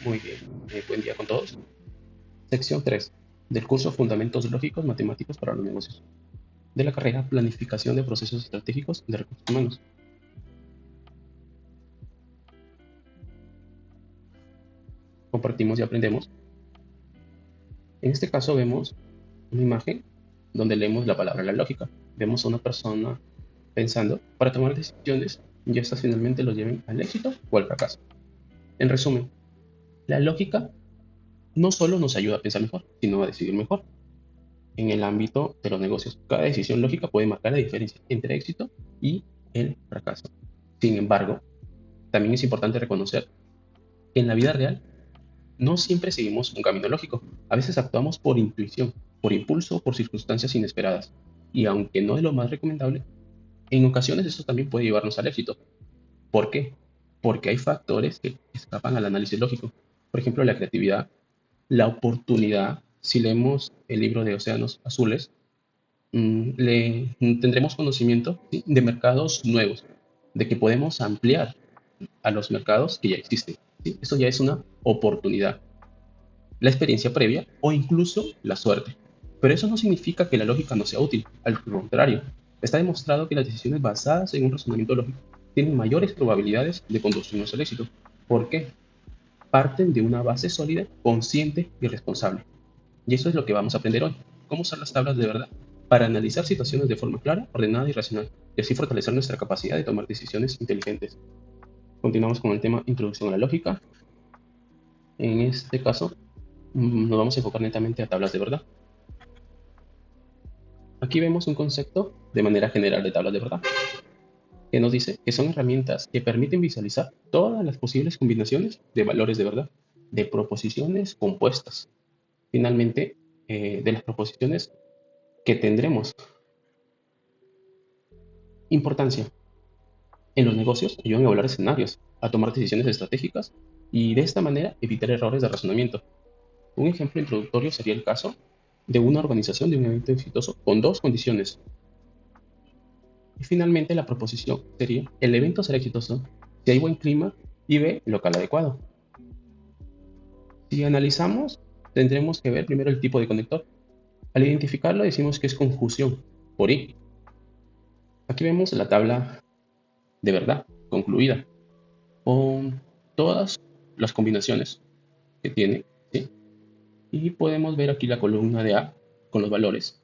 Muy bien, buen día con todos. Sección 3 del curso Fundamentos Lógicos Matemáticos para los Negocios, de la carrera Planificación de Procesos Estratégicos de Recursos Humanos. Compartimos y aprendemos. En este caso vemos una imagen donde leemos la palabra la lógica. Vemos a una persona pensando para tomar decisiones y estas finalmente lo lleven al éxito o al fracaso. En resumen, la lógica no solo nos ayuda a pensar mejor, sino a decidir mejor. En el ámbito de los negocios, cada decisión lógica puede marcar la diferencia entre éxito y el fracaso. Sin embargo, también es importante reconocer que en la vida real no siempre seguimos un camino lógico. A veces actuamos por intuición, por impulso o por circunstancias inesperadas. Y aunque no es lo más recomendable, en ocasiones esto también puede llevarnos al éxito. ¿Por qué? Porque hay factores que escapan al análisis lógico. Por ejemplo, la creatividad, la oportunidad. Si leemos el libro de Océanos Azules, tendremos conocimiento, ¿sí?, de mercados nuevos, de que podemos ampliar a los mercados que ya existen, ¿sí? Esto ya es una oportunidad, la experiencia previa o incluso la suerte. Pero eso no significa que la lógica no sea útil, al contrario, está demostrado que las decisiones basadas en un razonamiento lógico tienen mayores probabilidades de conducirnos al éxito. ¿Por qué? Parten de una base sólida, consciente y responsable. Y eso es lo que vamos a aprender hoy. Cómo usar las tablas de verdad para analizar situaciones de forma clara, ordenada y racional, y así fortalecer nuestra capacidad de tomar decisiones inteligentes. Continuamos con el tema Introducción a la lógica. En este caso, nos vamos a enfocar netamente a tablas de verdad. Aquí vemos un concepto de manera general de tablas de verdad, que nos dice que son herramientas que permiten visualizar todas las posibles combinaciones de valores de verdad, de proposiciones compuestas. Finalmente, de las proposiciones que tendremos. Importancia. En los negocios ayudan a evaluar escenarios, a tomar decisiones estratégicas y de esta manera evitar errores de razonamiento. Un ejemplo introductorio sería el caso de una organización de un evento exitoso con dos condiciones. Y finalmente la proposición sería: el evento será exitoso si hay buen clima y B, local adecuado. Si analizamos, tendremos que ver primero el tipo de conector. Al identificarlo decimos que es conjunción por I. Aquí vemos la tabla de verdad concluida con todas las combinaciones que tiene, ¿sí? Y podemos ver aquí la columna de A con los valores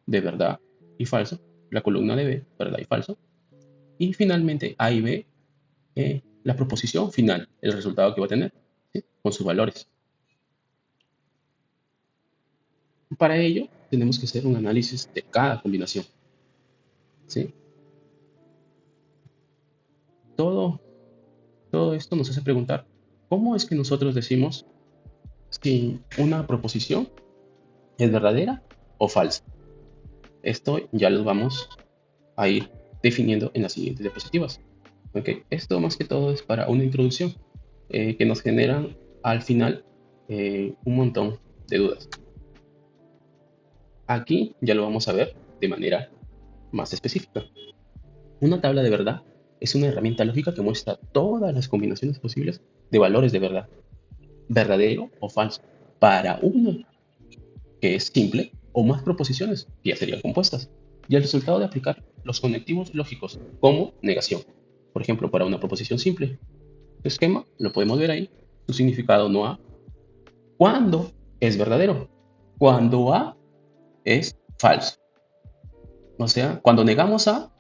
de verdad y falso, la columna de B, verdad y falso, y finalmente A y B, la proposición final, el resultado que va a tener, ¿sí?, con sus valores. Para ello, tenemos que hacer un análisis de cada combinación, ¿sí? Todo, todo esto nos hace preguntar, ¿cómo es que nosotros decimos si una proposición es verdadera o falsa? Esto ya lo vamos a ir definiendo en las siguientes diapositivas. ¿Okay? Esto más que todo es para una introducción que nos generan al final un montón de dudas. Aquí ya lo vamos a ver de manera más específica. Una tabla de verdad es una herramienta lógica que muestra todas las combinaciones posibles de valores de verdad, verdadero o falso, para una que es simple o más proposiciones que ya serían compuestas, y el resultado de aplicar los conectivos lógicos como negación. Por ejemplo, para una proposición simple, el esquema lo podemos ver ahí, su significado no A, cuando es verdadero, cuando A es falso. O sea, cuando negamos A,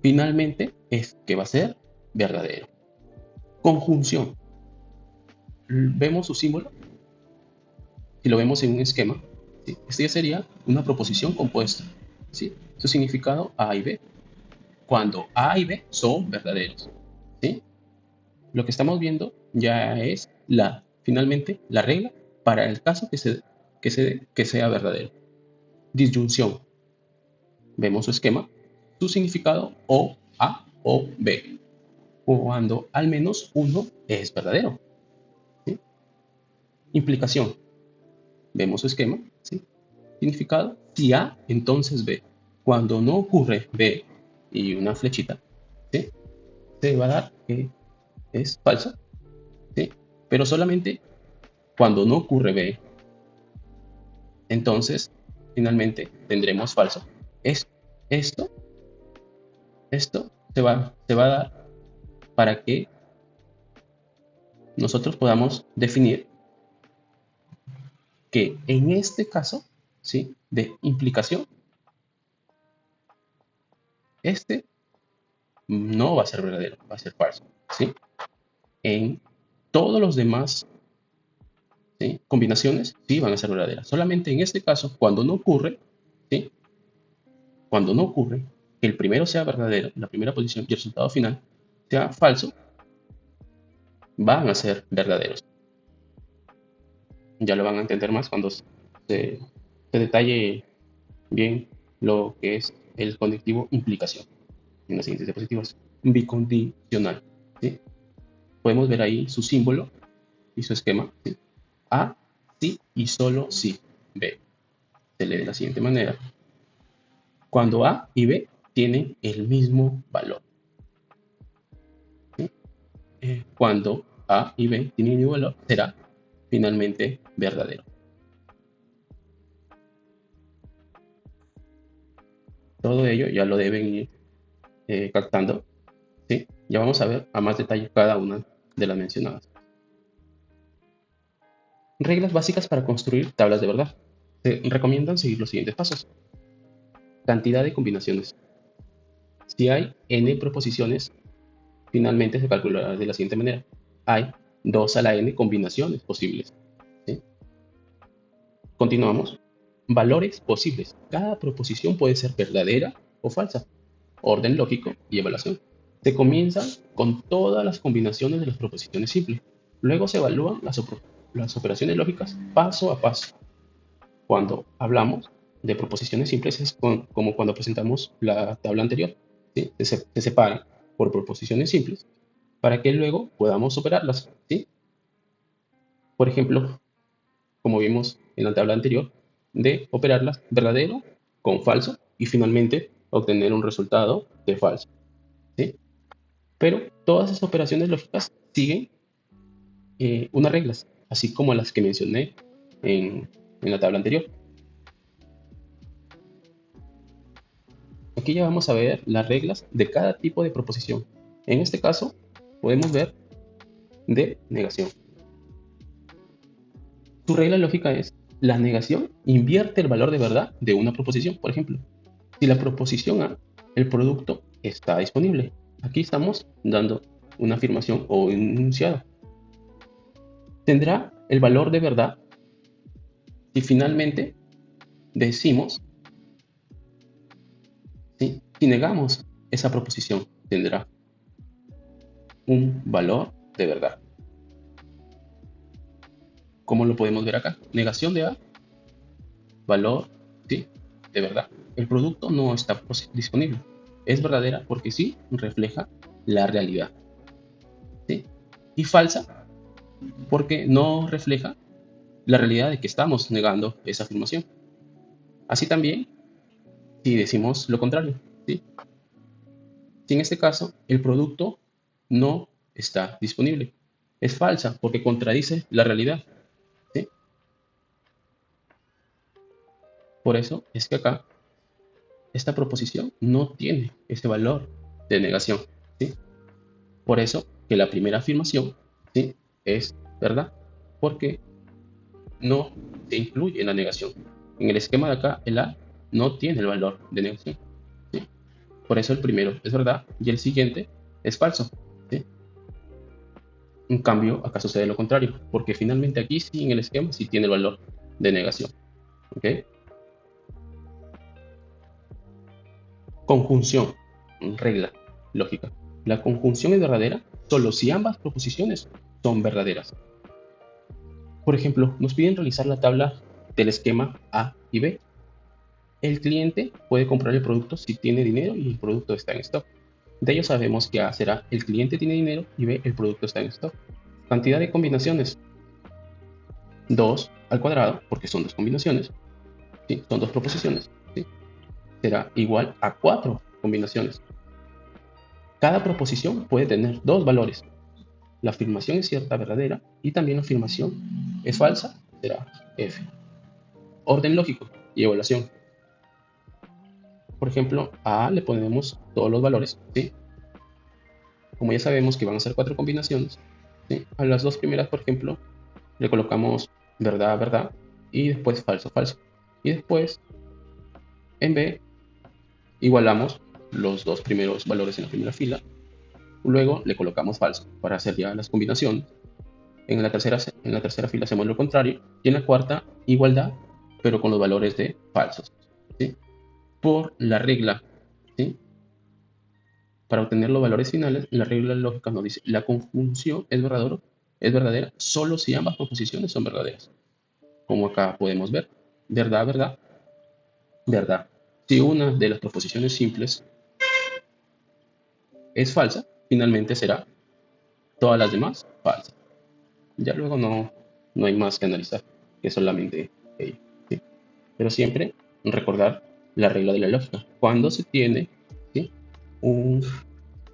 finalmente es que va a ser verdadero. Conjunción. Vemos su símbolo, si lo vemos en un esquema, ¿sí? Este ya sería una proposición compuesta, ¿sí? Su significado A y B, cuando A y B son verdaderos, ¿sí? Lo que estamos viendo ya es finalmente la regla para el caso que sea verdadero. Disyunción. Vemos su esquema, su significado o A o B, cuando al menos uno es verdadero, ¿sí? Implicación. Vemos su esquema, ¿sí? Significado, si A, entonces B. Cuando no ocurre B y una flechita, ¿sí?, se va a dar que es falso, ¿sí? pero solamente cuando no ocurre B, entonces finalmente tendremos falso. Es, esto, esto se va a dar para que nosotros podamos definir que en este caso, ¿sí?, de implicación, este no va a ser verdadero, va a ser falso, ¿sí? En todos los demás, ¿sí?, combinaciones sí van a ser verdaderas. Solamente en este caso, cuando no ocurre, ¿sí?, cuando no ocurre que el primero sea verdadero, la primera posición, y el resultado final sea falso, van a ser verdaderos. Ya lo van a entender más cuando se detalle bien lo que es el conectivo implicación. En las siguientes diapositivas, bicondicional, ¿sí? Podemos ver ahí su símbolo y su esquema, ¿sí? A, sí y solo sí. B. Se lee de la siguiente manera. Cuando A y B tienen el mismo valor. ¿Sí? Cuando A y B tienen el mismo valor, será finalmente verdadero. Todo ello ya lo deben ir captando, ¿sí? Ya vamos a ver a más detalle cada una de las mencionadas. Reglas básicas para construir tablas de verdad. Se recomiendan seguir los siguientes pasos. Cantidad de combinaciones. Si hay n proposiciones, finalmente se calculará de la siguiente manera. Hay 2 a la n combinaciones posibles, ¿sí? Continuamos. Valores posibles. Cada proposición puede ser verdadera o falsa. Orden lógico y evaluación. Se comienza con todas las combinaciones de las proposiciones simples. Luego se evalúan las operaciones lógicas paso a paso. Cuando hablamos de proposiciones simples es como cuando presentamos la tabla anterior, ¿sí? Se separan por proposiciones simples para que luego podamos operarlas, ¿sí? Por ejemplo, como vimos en la tabla anterior, de operarlas verdadero con falso y finalmente obtener un resultado de falso, ¿sí? Pero todas esas operaciones lógicas siguen unas reglas, así como las que mencioné en la tabla anterior. Aquí ya vamos a ver las reglas de cada tipo de proposición. En este caso, podemos ver de negación. Su regla lógica es, la negación invierte el valor de verdad de una proposición. Por ejemplo, si la proposición A, el producto está disponible. Aquí estamos dando una afirmación o un enunciado. Tendrá el valor de verdad si finalmente decimos, ¿sí?, si negamos esa proposición, tendrá un valor de verdad. ¿Cómo lo podemos ver acá? Negación de A, valor, sí, de verdad. El producto no está disponible. Es verdadera porque sí refleja la realidad, ¿sí? Y falsa porque no refleja la realidad de que estamos negando esa afirmación. Así también si decimos lo contrario, ¿sí? Si en este caso el producto no está disponible, es falsa porque contradice la realidad, ¿sí? Por eso es que acá esta proposición no tiene ese valor de negación, ¿sí? Por eso que la primera afirmación, ¿sí?, es verdad, porque no se incluye en la negación. En el esquema de acá, el A no tiene el valor de negación, ¿sí? Por eso el primero es verdad y el siguiente es falso, ¿sí? En cambio, acá sucede lo contrario, porque finalmente aquí sí en el esquema sí tiene el valor de negación, ¿ok? Conjunción, regla, lógica. La conjunción es verdadera solo si ambas proposiciones son verdaderas. Por ejemplo, nos piden realizar la tabla del esquema A y B. El cliente puede comprar el producto si tiene dinero y el producto está en stock. De ello sabemos que A será el cliente tiene dinero y B el producto está en stock. Cantidad de combinaciones, 2 al cuadrado, porque son dos combinaciones, ¿sí?, son dos proposiciones, ¿sí?, será igual a 4 combinaciones. Cada proposición puede tener dos valores. La afirmación es cierta, verdadera, y también la afirmación es falsa, será F. Orden lógico y evaluación. Por ejemplo, a A le ponemos todos los valores, ¿sí? Como ya sabemos que van a ser 4 combinaciones, ¿sí? A las dos primeras, por ejemplo, le colocamos verdad, verdad, y después falso, falso. Y después, en B, igualamos los dos primeros valores en la primera fila. Luego le colocamos falso para hacer ya las combinaciones. En la tercera fila hacemos lo contrario. Y en la cuarta, igualdad, pero con los valores de falsos, ¿sí? Por la regla, ¿sí? Para obtener los valores finales, la regla lógica nos dice la conjunción es verdadera solo si ambas proposiciones son verdaderas. Como acá podemos ver, verdad, verdad, verdad. Si una de las proposiciones simples es falsa, finalmente será todas las demás falsas. Ya luego no hay más que analizar que solamente ello, ¿sí? Pero siempre recordar la regla de la lógica. ¿Sí? un,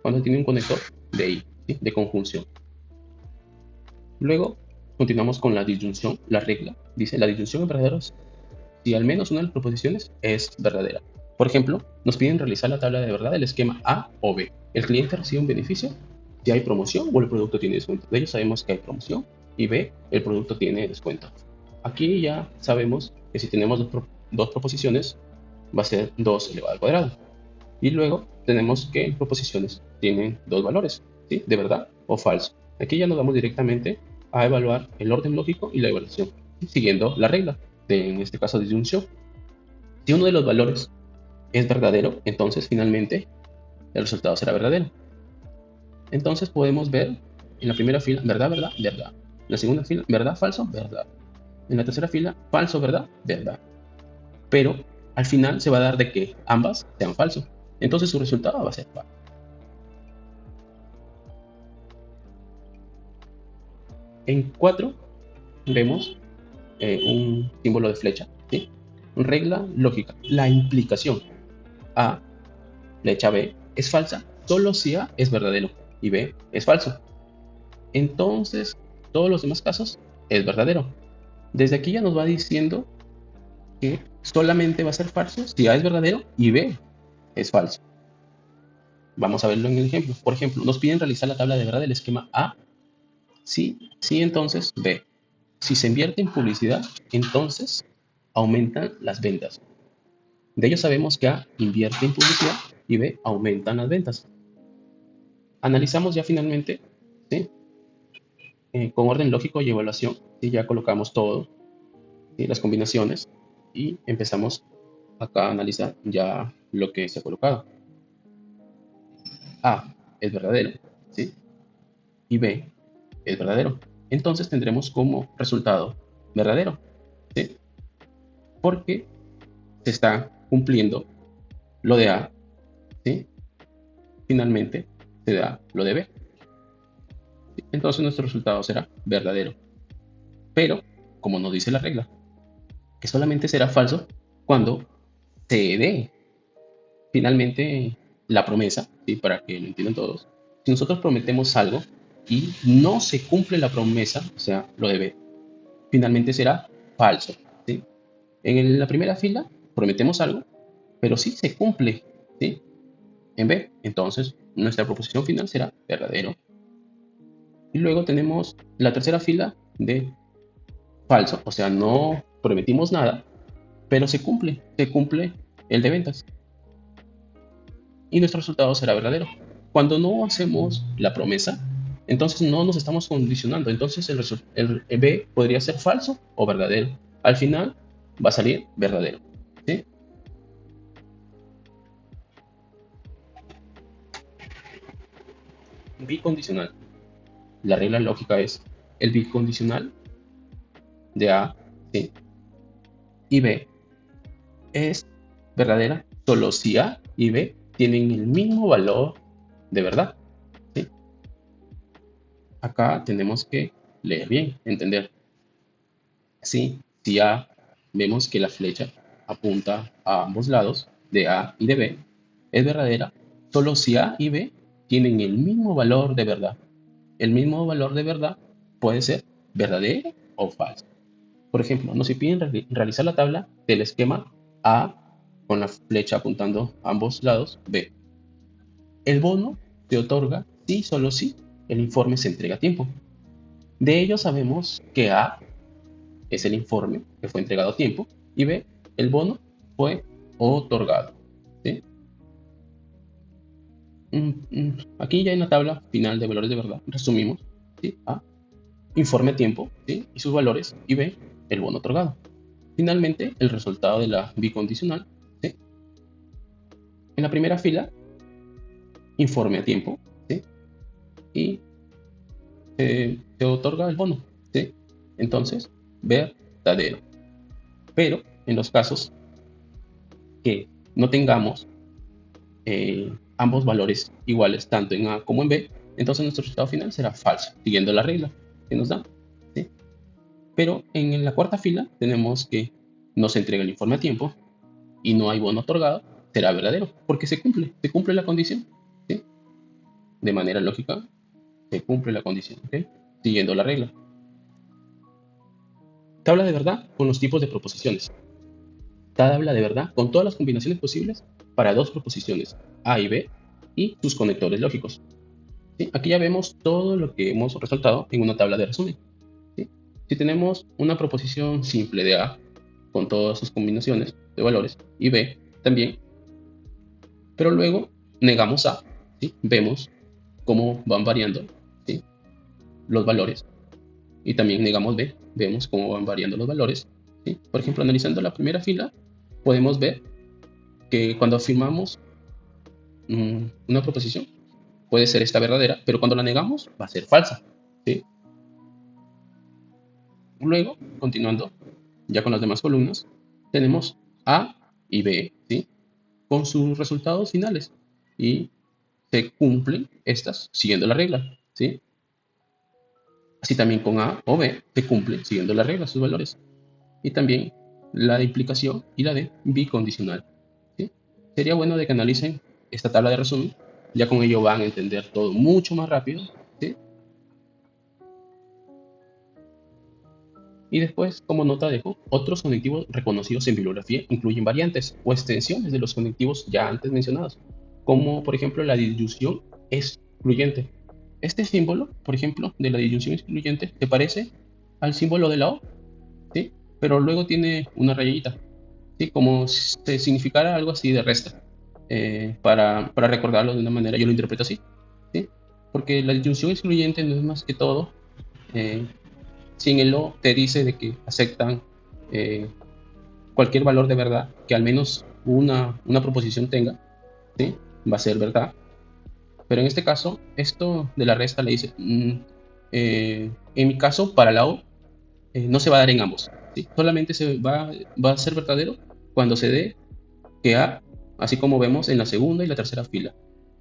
cuando tiene un conector de I, ¿sí? De conjunción. Luego continuamos con la disyunción. La regla dice la disyunción es verdadera si al menos una de las proposiciones es verdadera. Por ejemplo, nos piden realizar la tabla de verdad del esquema A o B. El cliente recibe un beneficio si hay promoción o el producto tiene descuento. De ello sabemos que hay promoción y B, el producto tiene descuento. Aquí ya sabemos que si tenemos dos proposiciones va a ser 2 elevado al cuadrado. Y luego tenemos que proposiciones tienen dos valores, ¿sí? De verdad o falso. Aquí ya nos vamos directamente a evaluar el orden lógico y la evaluación, siguiendo la regla de, en este caso, disyunción. Si uno de los valores es verdadero, entonces finalmente el resultado será verdadero. Entonces podemos ver en la primera fila, verdad, verdad, verdad. En la segunda fila, verdad, falso, verdad. En la tercera fila, falso, verdad, verdad. Pero al final se va a dar de que ambas sean falsos. Entonces su resultado va a ser falso. En 4 vemos un símbolo de flecha, ¿sí? Regla lógica. La implicación A, flecha B, es falsa solo si A es verdadero y B es falso. Entonces, todos los demás casos es verdadero. Desde aquí ya nos va diciendo que solamente va a ser falso si A es verdadero y B es falso. Vamos a verlo en el ejemplo. Por ejemplo, nos piden realizar la tabla de verdad del esquema A. Sí, sí, entonces B. Si se invierte en publicidad, entonces aumentan las ventas. De ello sabemos que A invierte en publicidad y B aumentan las ventas. Analizamos ya finalmente, ¿sí? Con orden lógico y evaluación, ¿sí? Ya colocamos todo, ¿sí? Las combinaciones y empezamos acá a analizar ya lo que se ha colocado. A es verdadero, ¿sí? Y B es verdadero. Entonces tendremos como resultado verdadero, ¿sí? Porque se está cumpliendo lo de A, ¿sí? Finalmente se da lo de B. ¿Sí? Entonces nuestro resultado será verdadero. Pero, como nos dice la regla, que solamente será falso cuando se dé finalmente la promesa, ¿sí? Para que lo entiendan todos. Si nosotros prometemos algo y no se cumple la promesa, o sea, lo de B, finalmente será falso, ¿sí? En la primera fila prometemos algo, pero sí se cumple, ¿sí? En B, entonces nuestra proposición final será verdadero. Y luego tenemos la tercera fila de falso, o sea, no prometimos nada, pero se cumple el de ventas. Y nuestro resultado será verdadero. Cuando no hacemos la promesa, entonces no nos estamos condicionando. Entonces el B podría ser falso o verdadero. Al final va a salir verdadero, ¿sí? Bicondicional. La regla lógica es el bicondicional de A, ¿sí? Y B es verdadera solo si A y B tienen el mismo valor de verdad, ¿sí? Acá tenemos que leer bien, entender. Sí, si A vemos que la flecha apunta a ambos lados, de A y de B, es verdadera solo si A y B tienen el mismo valor de verdad. el mismo valor de verdad puede ser verdadero o falso. Por ejemplo, nos piden realizar la tabla del esquema A con la flecha apuntando a ambos lados B. El bono se otorga si solo si el informe se entrega a tiempo. De ello sabemos que A es el informe que fue entregado a tiempo y B, el bono fue otorgado. ¿Sí? Aquí ya en la tabla final de valores de verdad resumimos, ¿sí? A, informe a tiempo, ¿sí? Y sus valores, y B, el bono otorgado. Finalmente, el resultado de la bicondicional, ¿sí? En la primera fila, informe a tiempo, ¿sí? Y se otorga el bono, ¿sí? Entonces, verdadero. Pero en los casos que no tengamos ambos valores iguales, tanto en A como en B, entonces nuestro resultado final será falso, siguiendo la regla que nos da, ¿sí? Pero en la cuarta fila tenemos que no se entrega el informe a tiempo y no hay bono otorgado, será verdadero, porque se cumple la condición, ¿sí? De manera lógica, se cumple la condición, ¿ok? Siguiendo la regla. Tabla de verdad con los tipos de proposiciones. Tabla de verdad con todas las combinaciones posibles para dos proposiciones, A y B, y sus conectores lógicos. ¿Sí? Aquí ya vemos todo lo que hemos resaltado en una tabla de resumen. ¿Sí? Si tenemos una proposición simple de A con todas sus combinaciones de valores y B también, pero luego negamos A, ¿sí? Vemos cómo van variando, ¿sí? Los valores y también negamos B, vemos cómo van variando los valores. ¿Sí? Por ejemplo, analizando la primera fila, podemos ver que cuando afirmamos una proposición puede ser esta verdadera, pero cuando la negamos va a ser falsa. ¿Sí? Luego, continuando ya con las demás columnas, tenemos A y B, ¿sí? Con sus resultados finales y se cumplen estas siguiendo la regla, ¿sí? Así también con A o B se cumple siguiendo la regla, sus valores. Y también la de implicación y la de bicondicional, ¿sí? Sería bueno de que analicen esta tabla de resumen, ya con ello van a entender todo mucho más rápido, ¿sí? Y después, como nota dejo, otros conectivos reconocidos en bibliografía incluyen variantes o extensiones de los conectivos ya antes mencionados, como por ejemplo la disyunción excluyente. Este símbolo, por ejemplo, de la disyunción excluyente se parece al símbolo de la O, ¿sí? Pero luego tiene una rayita, ¿sí? Como si significara algo así de resta. Para recordarlo de una manera, yo lo interpreto así, ¿sí? Porque la disyunción excluyente no es más que todo eh, sin el o te dice de que aceptan eh, cualquier valor de verdad que al menos una proposición tenga, ¿sí? Va a ser verdad. Pero en este caso, esto de la resta le dice, en mi caso, para la o, no se va a dar en ambos, ¿sí? Solamente va a ser verdadero cuando se dé que a, así como vemos en la segunda y la tercera fila,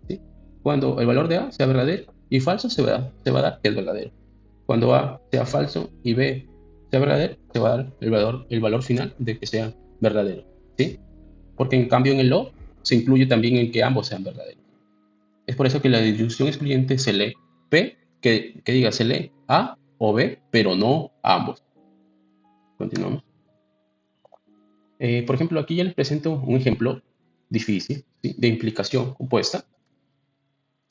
¿sí? Cuando el valor de a sea verdadero y falso, se va a dar que es verdadero. Cuando A sea falso y B sea verdadero, se va a dar el valor final de que sea verdadero, ¿sí? Porque en cambio en el O se incluye también en que ambos sean verdaderos. Es por eso que la disyunción excluyente se lee P, que diga se lee A o B, pero no ambos. Continuamos. Por ejemplo, aquí ya les presento un ejemplo difícil, ¿sí? De implicación compuesta.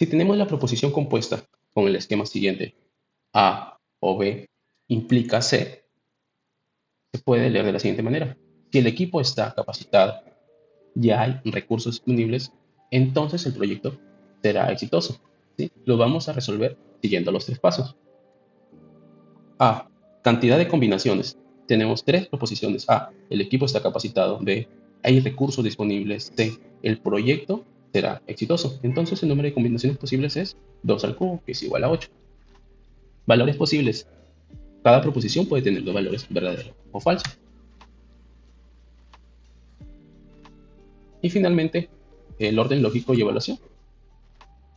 Si tenemos la proposición compuesta con el esquema siguiente, A o B implica C, se puede leer de la siguiente manera. Si el equipo está capacitado, ya hay recursos disponibles, entonces el proyecto será exitoso, ¿sí? Lo vamos a resolver siguiendo los tres pasos. A. Cantidad de combinaciones. Tenemos tres proposiciones. A. El equipo está capacitado. B. Hay recursos disponibles. C. El proyecto será exitoso. Entonces el número de combinaciones posibles es 2 al cubo, que es igual a 8. Valores posibles. Cada proposición puede tener dos valores, verdadero o falso. Y finalmente, el orden lógico y evaluación.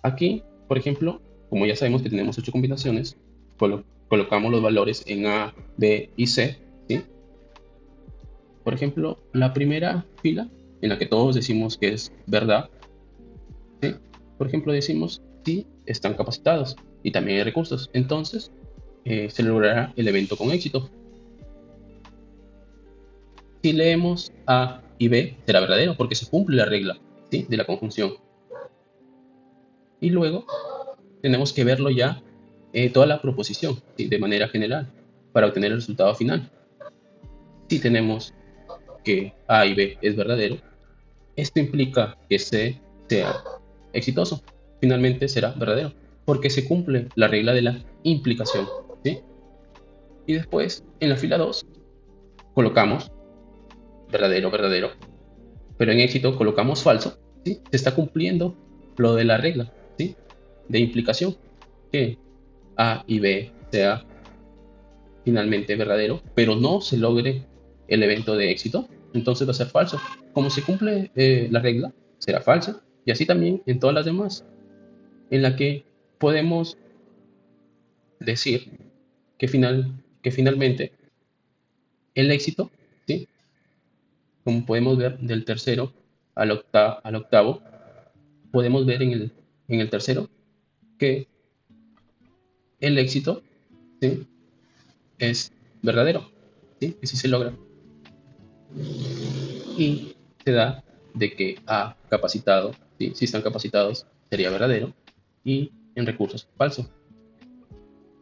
Aquí, por ejemplo, como ya sabemos que tenemos 8 combinaciones, colocamos los valores en A, B y C, ¿sí? Por ejemplo, la primera fila, en la que todos decimos que es verdad, ¿sí? Por ejemplo, decimos si están capacitados. y también hay recursos. Entonces, se logrará el evento con éxito. Si leemos A y B, será verdadero porque se cumple la regla, ¿sí?, de la conjunción. Y luego tenemos que verlo ya, toda la proposición, ¿sí?, de manera general para obtener el resultado final. Si tenemos que A y B es verdadero, esto implica que C sea exitoso. Finalmente será verdadero porque se cumple la regla de la implicación, ¿sí? Y después, en la fila 2 colocamos verdadero, verdadero, pero en éxito colocamos falso, ¿sí? Se está cumpliendo lo de la regla, ¿sí?, de implicación, que A y B sea finalmente verdadero, pero no se logre el evento de éxito, entonces va a ser falso. Como se cumple, la regla, será falso. Y así también en todas las demás, en la que podemos decir que finalmente el éxito, ¿sí?, como podemos ver del tercero al octavo, podemos ver en el tercero que el éxito, ¿sí?, es verdadero, ¿sí?, que sí se logra. Y se da de que A capacitado, ¿sí?, si están capacitados, sería verdadero, y en recursos falso.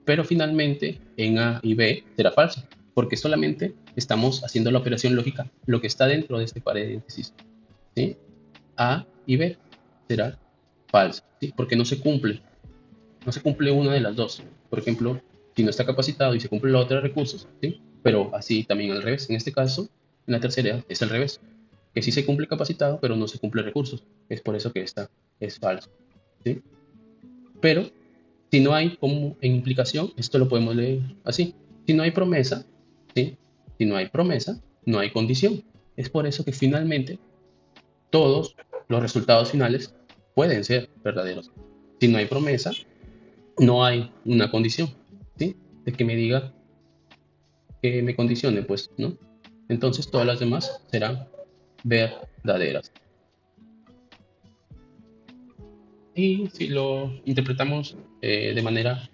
Pero finalmente en A y B será falso, porque solamente estamos haciendo la operación lógica, lo que está dentro de este paréntesis, ¿sí? A y B será falso, ¿sí?, porque no se cumple una de las dos. Por ejemplo, si no está capacitado y se cumple la otra de recursos, ¿sí? Pero así también al revés. En este caso, en la tercera es al revés, que sí se cumple capacitado, pero no se cumple recursos. Es por eso que esta es falso, ¿sí? Pero si no hay como en implicación, esto lo podemos leer así. Si no hay promesa, ¿sí?, si no hay promesa, no hay condición. Es por eso que finalmente todos los resultados finales pueden ser verdaderos. Si no hay promesa, no hay una condición, ¿sí?, de que me diga, que me condicione, pues, ¿no? Entonces todas las demás serán verdaderas. Y si lo interpretamos, de manera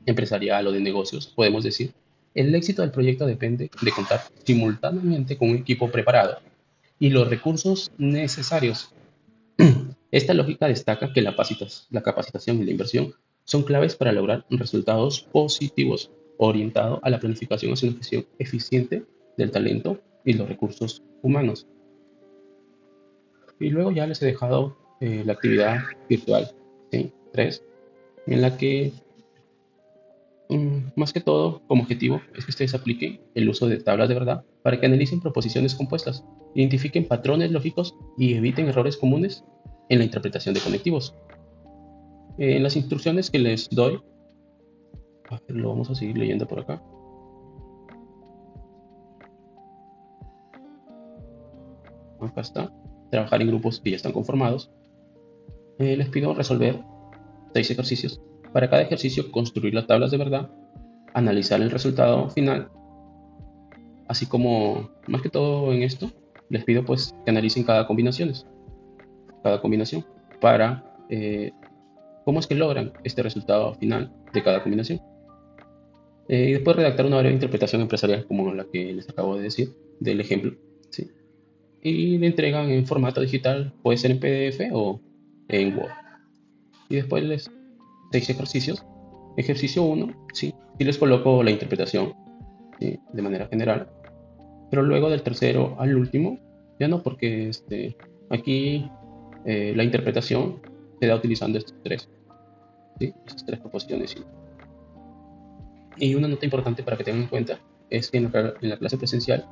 empresarial o de negocios, podemos decir, el éxito del proyecto depende de contar simultáneamente con un equipo preparado y los recursos necesarios. Esta lógica destaca que la capacitación y la inversión son claves para lograr resultados positivos, orientado a la planificación hacia una gestión eficiente del talento y los recursos humanos. Y luego ya les he dejado, la actividad virtual, ¿sí?, 3, en la que, más que todo, como objetivo es que ustedes apliquen el uso de tablas de verdad para que analicen proposiciones compuestas, identifiquen patrones lógicos y eviten errores comunes en la interpretación de conectivos. En las instrucciones que les doy, lo vamos a seguir leyendo por acá. Acá está. Trabajar en grupos que ya están conformados. Les pido resolver 6 ejercicios. Para cada ejercicio, construir las tablas de verdad, analizar el resultado final, así como, más que todo en esto, les pido pues que analicen cada combinación, para, cómo es que logran este resultado final de cada combinación. Y después redactar una breve interpretación empresarial como la que les acabo de decir, del ejemplo, ¿sí?, y le entregan en formato digital, puede ser en PDF o en Word. Y después les 6 ejercicios. Ejercicio uno, sí, sí les coloco la interpretación, ¿sí?, de manera general, pero luego del tercero al último, ya no, porque aquí, la interpretación se da utilizando estos tres, ¿sí?, esas tres proposiciones. Sí. Y una nota importante para que tengan en cuenta es que en la clase presencial,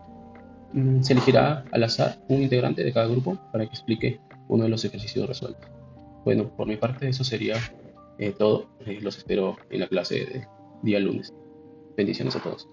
se elegirá al azar un integrante de cada grupo para que explique uno de los ejercicios resueltos. Bueno, por mi parte eso sería, todo. Los espero en la clase de día lunes. Bendiciones a todos.